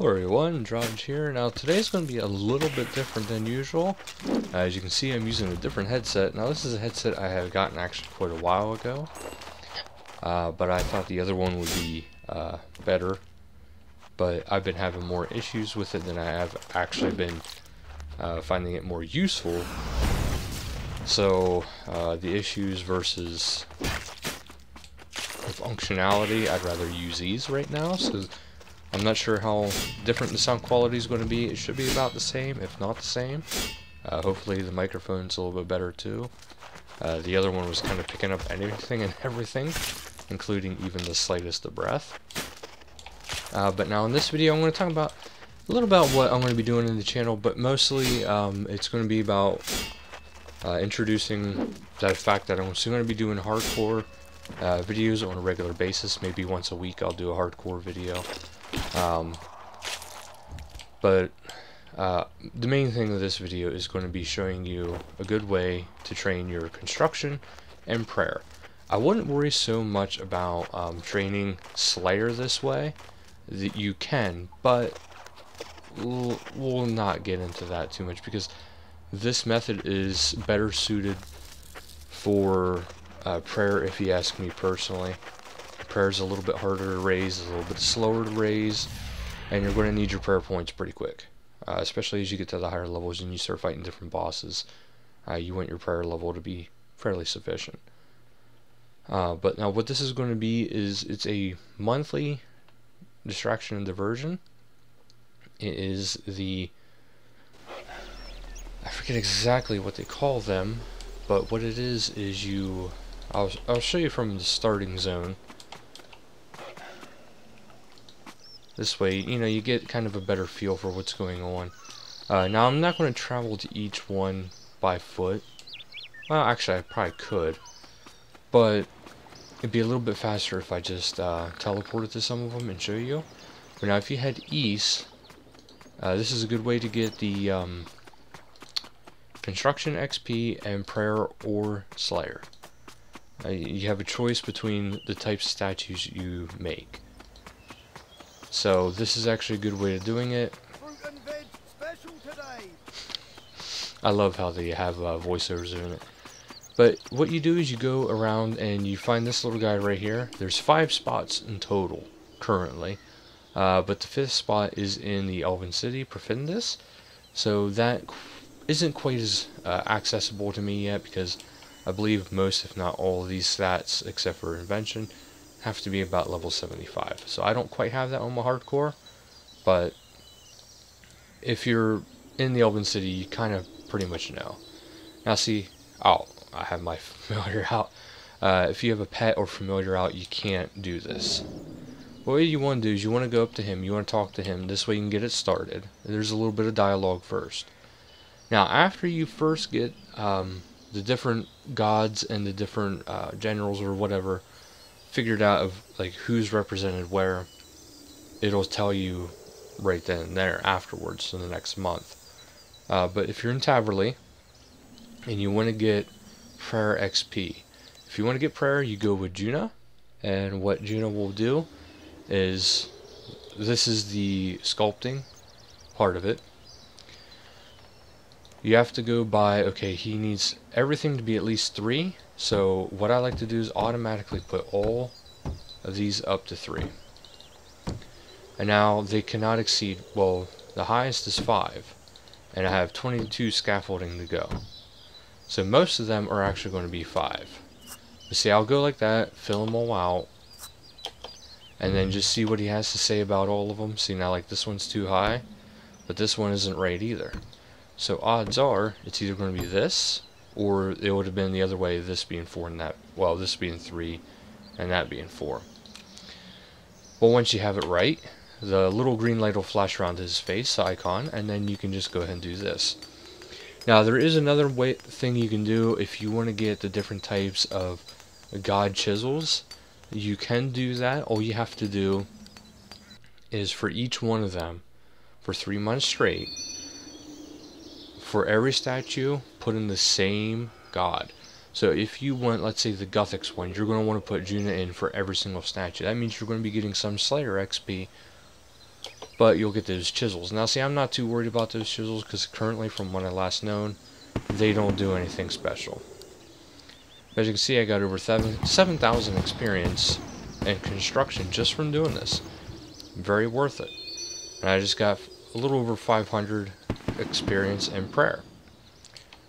Hello everyone, Drawage here. Now today's going to be a little bit different than usual. As you can see, I'm using a different headset. Now this is a headset I have gotten actually quite a while ago, but I thought the other one would be better. But I've been having more issues with it than I have actually been finding it more useful. So the issues versus the functionality, I'd rather use these right now. So I'm not sure how different the sound quality is going to be. It should be about the same, if not the same. Hopefully the microphone's a little bit better too. The other one was kind of picking up anything and everything, including even the slightest of breath. But now in this video I'm going to talk about a little about what I'm going to be doing in the channel, but mostly it's going to be about introducing the fact that I'm still going to be doing hardcore videos on a regular basis. Maybe once a week I'll do a hardcore video. But the main thing of this video is going to be showing you a good way to train your construction and prayer. I wouldn't worry so much about training Slayer this way. That you can, but we'll not get into that too much because this method is better suited for prayer, if you ask me personally. Prayer is a little bit harder to raise, a little bit slower to raise, and you're going to need your prayer points pretty quick, especially as you get to the higher levels and you start fighting different bosses. You want your prayer level to be fairly sufficient. But now what this is going to be is it's a monthly distraction and diversion. It is the, I forget exactly what they call them, but what it is I'll show you from the starting zone. This way, you know, you get kind of a better feel for what's going on. Now I'm not going to travel to each one by foot. Well, actually I probably could, but it'd be a little bit faster if I just teleported to some of them and show you. But now if you head east, this is a good way to get the construction XP and prayer or Slayer. You have a choice between the types of statues you make. So this is actually a good way of doing it. I love how they have voiceovers in it. But what you do is you go around and you find this little guy right here. There's 5 spots in total currently, but the 5th spot is in the Elven City, Profundus. So that isn't quite as accessible to me yet, because I believe most, if not all, of these stats, except for Invention, have to be about level 75. So I don't quite have that on my hardcore, but if you're in the Elven City, you kind of pretty much know. Now see, I have my familiar out. If you have a pet or familiar out, you can't do this. What you want to do is you want to go up to him, you want to talk to him, this way you can get it started. There's a little bit of dialogue first. Now after you first get the different gods and the different generals or whatever figured out of like who's represented where, it'll tell you right then and there afterwards in the next month. But if you're in Taverley and you want to get prayer XP, if you want to get prayer, you go with Juna, and what Juna will do is, this is the sculpting part of it. You have to go by, okay, he needs everything to be at least 3, so what I like to do is automatically put all of these up to 3. And now they cannot exceed, well, the highest is 5, and I have 22 scaffolding to go. So most of them are actually going to be 5. But see, I'll go like that, fill them all out, and then just see what he has to say about all of them. See, now like this one's too high, but this one isn't right either. So odds are it's either going to be this, or it would have been the other way, this being 4 and that, well, this being 3 and that being 4. Well, once you have it right, the little green light will flash around his face, the icon, and then you can just go ahead and do this. Now there is another thing you can do if you want to get the different types of god chisels. You can do that. All you have to do is for each one of them, for 3 months straight, for every statue, put in the same god. So if you want, let's say the Guthix one, you're going to want to put Juna in for every single statue. That means you're going to be getting some Slayer XP but you'll get those chisels. Now see, I'm not too worried about those chisels because currently, from what I last known, they don't do anything special. As you can see, I got over 7,000 experience in construction just from doing this. Very worth it. And I just got a little over 500 experience in prayer.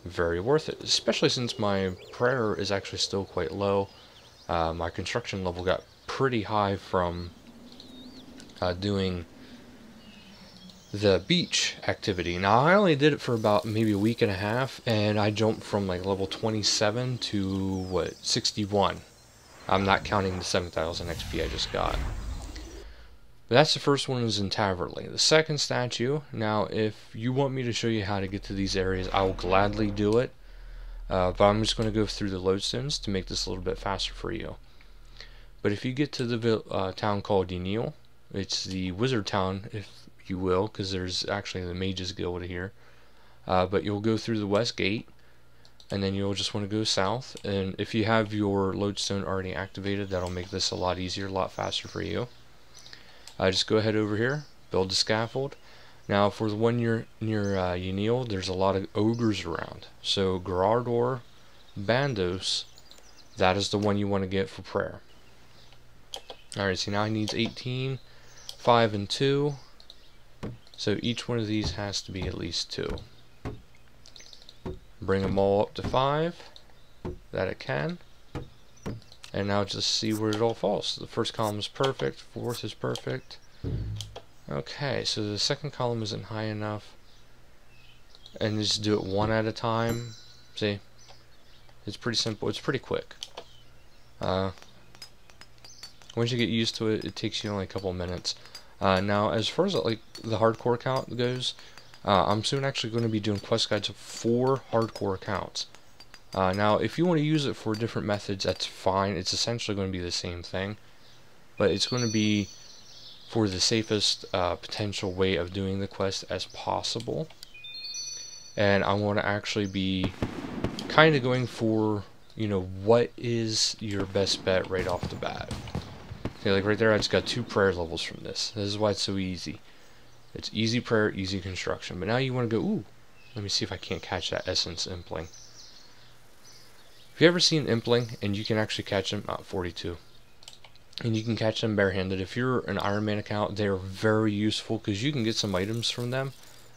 Very worth it, especially since my prayer is actually still quite low. My construction level got pretty high from doing the beach activity. Now I only did it for about maybe a week and a half, and I jumped from like level 27 to what, 61. I'm not counting the 7,000 XP I just got. But that's the first one, is in Taverley. The second statue, now if you want me to show you how to get to these areas, I will gladly do it. But I'm just going to go through the lodestones to make this a little bit faster for you. But if you get to the town called Yenil, it's the wizard town, if you will, because there's actually the Mages Guild here. But you'll go through the west gate, and then you'll just want to go south. And if you have your lodestone already activated, that'll make this a lot easier, a lot faster for you. Just go ahead over here, build the scaffold. Now for the one near Yenil, there's a lot of ogres around. So Gerardor Bandos, that is the one you want to get for prayer. Alright, so now he needs 18, 5, and 2. So each one of these has to be at least 2. Bring them all up to 5, that it can. And now just see where it all falls. The first column is perfect, fourth is perfect. Okay, so the second column isn't high enough. And just do it one at a time. See? It's pretty simple, it's pretty quick. Once you get used to it, it takes you only a couple minutes. Now, as far as like the hardcore account goes, I'm soon actually going to be doing quest guides for hardcore accounts. Now, if you want to use it for different methods, that's fine. It's essentially going to be the same thing, but it's going to be for the safest potential way of doing the quest as possible. And I want to actually be kind of going for, you know, what is your best bet right off the bat. Okay, like right there, I just got 2 prayer levels from this. This is why it's so easy. It's easy prayer, easy construction. But now you want to go, ooh, let me see if I can't catch that essence impling. If you ever seen impling and you can actually catch them, 42, and you can catch them barehanded, if you're an Iron Man account, they are very useful because you can get some items from them,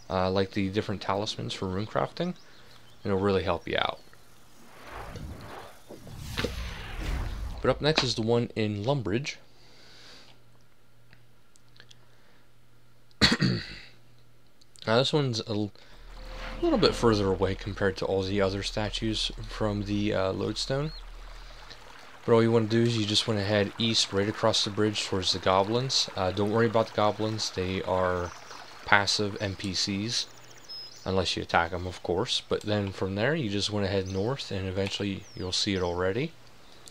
like the different talismans for rune crafting, and it'll really help you out. But up next is the one in Lumbridge. Now this one's a little bit further away compared to all the other statues from the lodestone. But all you want to do is you just want to head east right across the bridge towards the goblins. Don't worry about the goblins, they are passive NPCs, unless you attack them, of course. But then from there you just want to head north, and eventually you'll see it already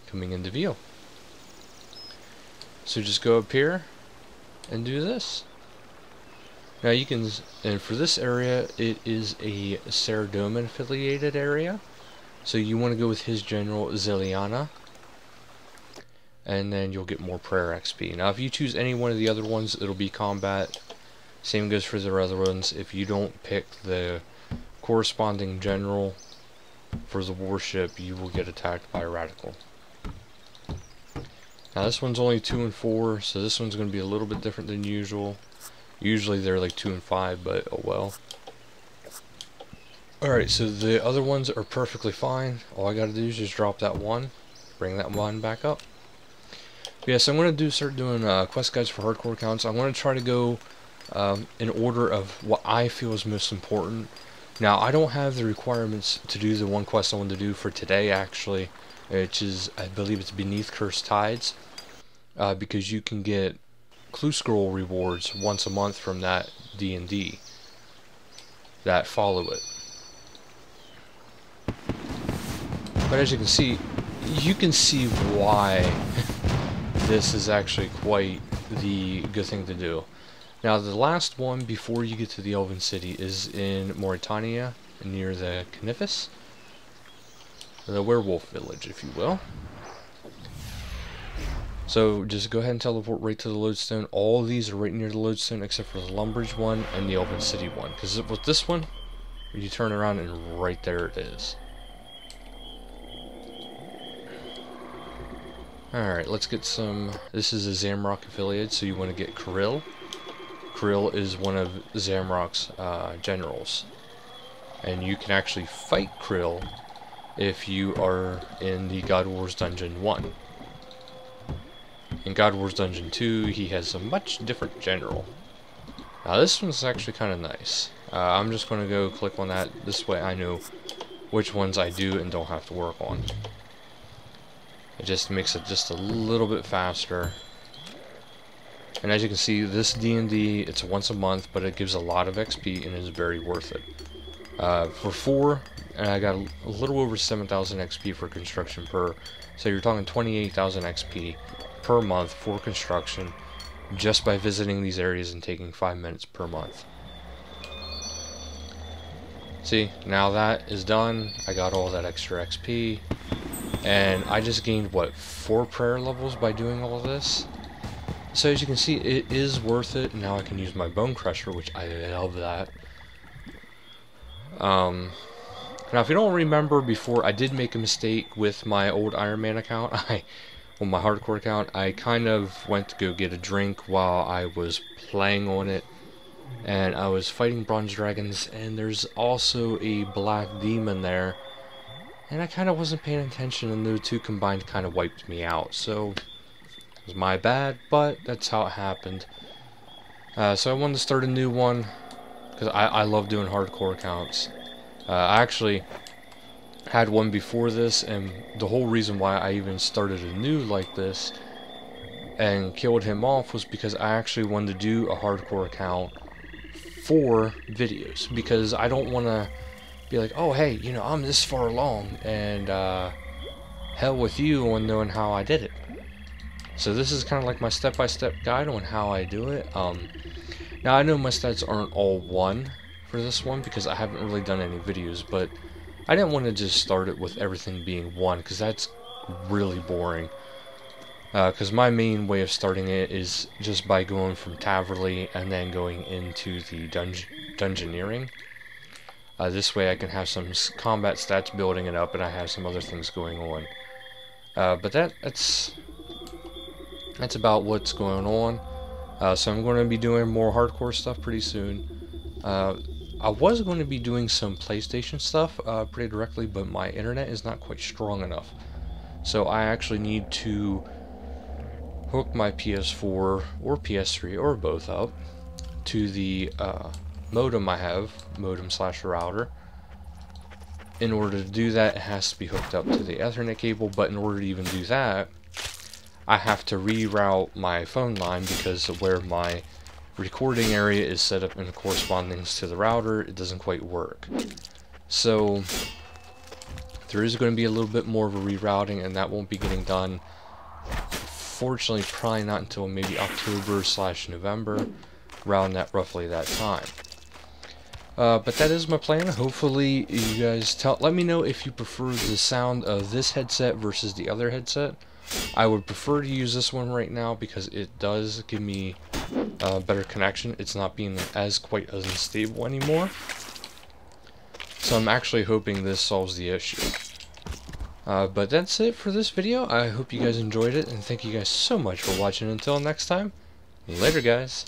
coming into view. So just go up here and do this. Now you can, and for this area, it is a Saradomin affiliated area. So you want to go with his general, Ziliana. And then you'll get more prayer XP. Now if you choose any one of the other ones, it'll be combat. Same goes for the other ones. If you don't pick the corresponding general for the warship, you will get attacked by a radical. Now this one's only 2 and 4, so this one's going to be a little bit different than usual. Usually they're like 2 and 5, but oh well. Alright, so the other ones are perfectly fine. All I gotta do is just drop that one, bring that one back up. But yeah, so I'm going to start doing quest guides for hardcore accounts. I'm going to try to go in order of what I feel is most important. Now, I don't have the requirements to do the one quest I want to do for today, actually, which is, I believe it's Beneath Cursed Tides, because you can get clue scroll rewards once a month from that D&D that follow it. But as you can see why this is actually quite the good thing to do. Now the last one before you get to the Elven City is in Mauritania, near the Canifis, the werewolf village, if you will. So just go ahead and teleport right to the lodestone. All of these are right near the lodestone except for the Lumbridge one and the Elven City one. Because with this one, you turn around and right there it is. Alright, let's get some... This is a Zamrock affiliate, so you want to get Krill. Krill is one of Zamrock's generals. And you can actually fight Krill if you are in the God Wars Dungeon 1. In God Wars Dungeon 2, he has a much different general. Now this one's actually kind of nice. I'm just going to go click on that. This way I know which ones I do and don't have to work on. It just makes it just a little bit faster. And as you can see, this D&D, it's once a month, but it gives a lot of XP and is very worth it. For 4, and I got a little over 7,000 XP for construction per, so you're talking 28,000 XP per month for construction just by visiting these areas and taking 5 minutes per month. See, now that is done. I got all that extra XP, and I just gained, what, 4 prayer levels by doing all this? So as you can see, it is worth it. Now I can use my Bone Crusher, which I love that. Now if you don't remember before, I did make a mistake with my old Iron Man account. On my hardcore account, I kind of went to go get a drink while I was playing on it, and I was fighting bronze dragons, and there's also a black demon there, and I kind of wasn't paying attention, and the two combined kind of wiped me out. So it was my bad, but that's how it happened. So I wanted to start a new one because I love doing hardcore accounts. I actually had one before this, and the whole reason why I even started a new like this and killed him off was because I actually wanted to do a hardcore account for videos, because I don't want to be like, oh hey, you know, I'm this far along and hell with you on knowing how I did it. So this is kind of like my step-by-step guide on how I do it. Now I know my stats aren't all 1 for this one because I haven't really done any videos, but I didn't want to just start it with everything being 1 because that's really boring. Because my main way of starting it is just by going from Taverley and then going into the dungeoneering. This way I can have some combat stats building it up, and I have some other things going on. But that's about what's going on. So I'm going to be doing more hardcore stuff pretty soon. I was going to be doing some PlayStation stuff pretty directly, but my internet is not quite strong enough. So I actually need to hook my PS4 or PS3 or both up to the modem I have, modem/router. In order to do that, it has to be hooked up to the Ethernet cable, but in order to even do that, I have to reroute my phone line because of where my recording area is set up in correspondence to the router. It doesn't quite work. So there is going to be a little bit more of a rerouting, and that won't be getting done, fortunately, probably not until maybe October/November, around that roughly that time. But that is my plan. Hopefully you guys let me know if you prefer the sound of this headset versus the other headset. I would prefer to use this one right now because it does give me a better connection. It's not being quite as unstable anymore. So I'm actually hoping this solves the issue. But that's it for this video. I hope you guys enjoyed it, and thank you guys so much for watching. Until next time, later guys.